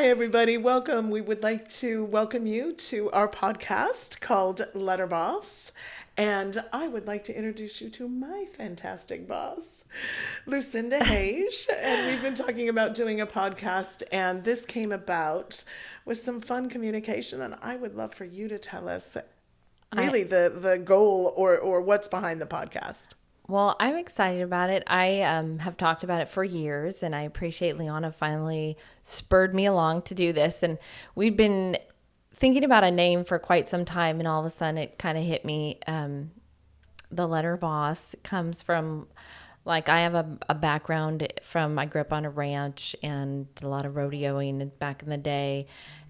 Hi, everybody. Welcome. We would like to welcome you to our podcast called Letter Boss. And I would like to introduce you to my fantastic boss, Lucinda Hage. And we've been talking about doing a podcast, and this came about with some fun communication. And I would love for you to tell us really the goal or what's behind the podcast. Well, I'm excited about it. I have talked about it for years, and I appreciate LeOnna finally spurred me along to do this. And we've been thinking about a name for quite some time, and all of a sudden it kind of hit me. The letter boss comes from, like, I have a background from, I grew up on a ranch and a lot of rodeoing back in the day.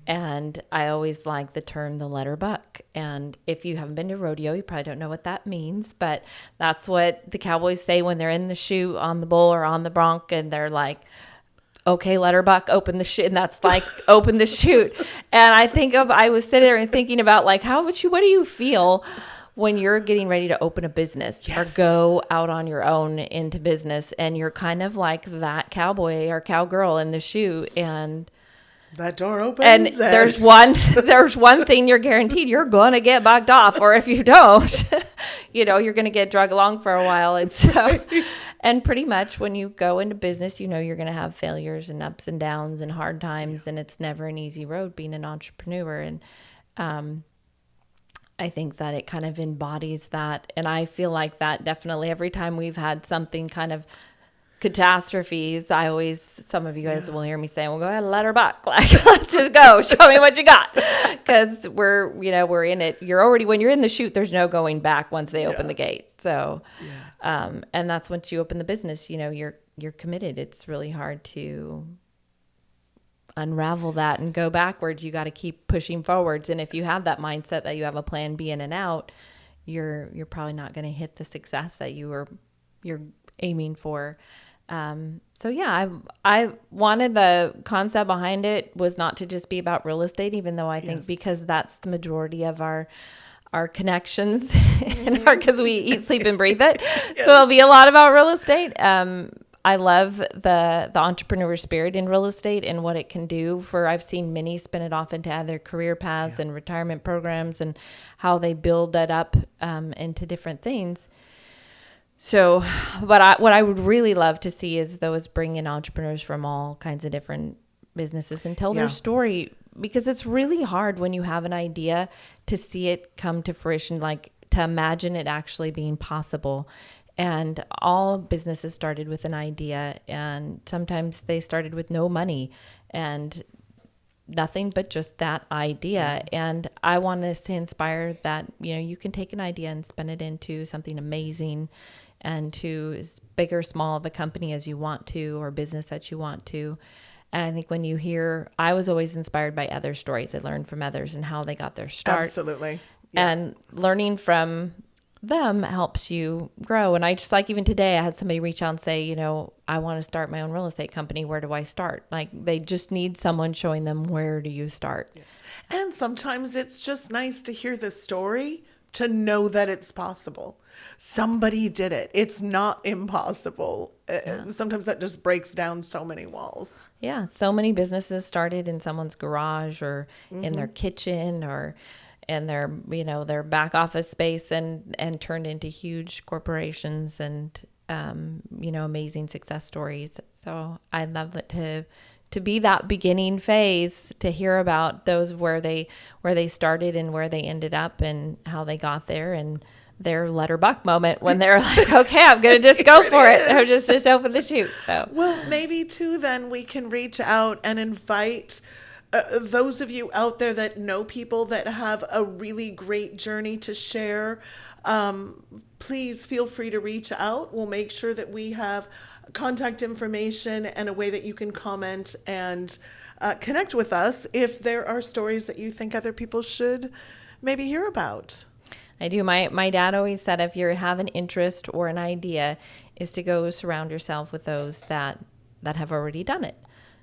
And I always like the term the letter buck. And if you haven't been to rodeo, you probably don't know what that means. But that's what the cowboys say when they're in the chute on the bull or on the bronc. And they're like, okay, letter buck, open the chute. And that's like, open the chute. And I was sitting there and thinking about, like, what do you feel when you're getting ready to open a business or go out on your own into business? And you're kind of like that cowboy or cowgirl in the chute. And that door opens. And there's one thing you're guaranteed: you're gonna get bucked off, or if you don't, you're gonna get drug along for a while. And so, and pretty much when you go into business, you're gonna have failures and ups and downs and hard times, and it's never an easy road being an entrepreneur. And I think that it kind of embodies that, and I feel like that definitely every time we've had something kind of catastrophes, some of you guys will hear me saying, well, go ahead, let her buck. Like, let's just go. Show me what you got. Because we're in it. When you're in the chute, there's no going back once they open the gate. So, and that's once you open the business, you're committed. It's really hard to unravel that and go backwards. You got to keep pushing forwards. And if you have that mindset that you have a plan B in and out, you're probably not going to hit the success that you're aiming for. I wanted, the concept behind it was not to just be about real estate, even though I think because that's the majority of our connections because we eat, sleep, and breathe it. So it'll be a lot about real estate. I love the entrepreneur spirit in real estate and what it can do I've seen many spin it off into other career paths and retirement programs and how they build that up into different things. So, what I would really love to see is bring in entrepreneurs from all kinds of different businesses and tell their story, because it's really hard when you have an idea to see it come to fruition, like to imagine it actually being possible. And all businesses started with an idea, and sometimes they started with no money and nothing but just that idea. And I want us to inspire that, you can take an idea and spin it into something amazing and to as big or small of a company as you want to, or business that you want to. And I think when you hear, I was always inspired by other stories. I learned from others and how they got their start. Absolutely. Yeah. And learning from them helps you grow. And I just, like, even today, I had somebody reach out and say, I want to start my own real estate company. Where do I start? Like, they just need someone showing them, where do you start? Yeah. And sometimes it's just nice to hear the story, to know that it's possible. Somebody did it. It's not impossible. Sometimes that just breaks down so many walls. Yeah. So many businesses started in someone's garage or in their kitchen or in their back office space and turned into huge corporations and, amazing success stories. So I'd love it to be that beginning phase, to hear about those where they started and where they ended up and how they got there, and their letter buck moment when they're like, okay, I'm going to just go for it. I'm just open the chute. So, well, maybe too, then we can reach out and invite those of you out there that know people that have a really great journey to share. Please feel free to reach out. We'll make sure that we have contact information and a way that you can comment and connect with us if there are stories that you think other people should maybe hear about. I do. My dad always said, if you have an interest or an idea, is to go surround yourself with those that have already done it.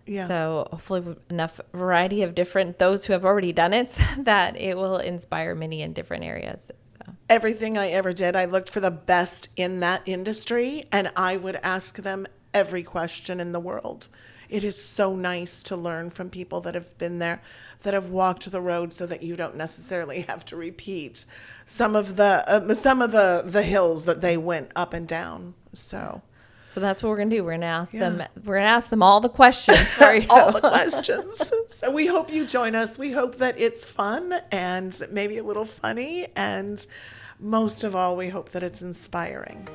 Yeah. So hopefully enough variety of those who have already done it, that it will inspire many in different areas. So. Everything I ever did, I looked for the best in that industry, and I would ask them every question in the world. it is so nice to learn from people that have been there, that have walked the road, so that you don't necessarily have to repeat some of the hills that they went up and down. So that's what we're gonna do. We're gonna ask them. We're gonna ask them all the questions for you. all the questions. So we hope you join us. We hope that it's fun and maybe a little funny, and most of all, we hope that it's inspiring.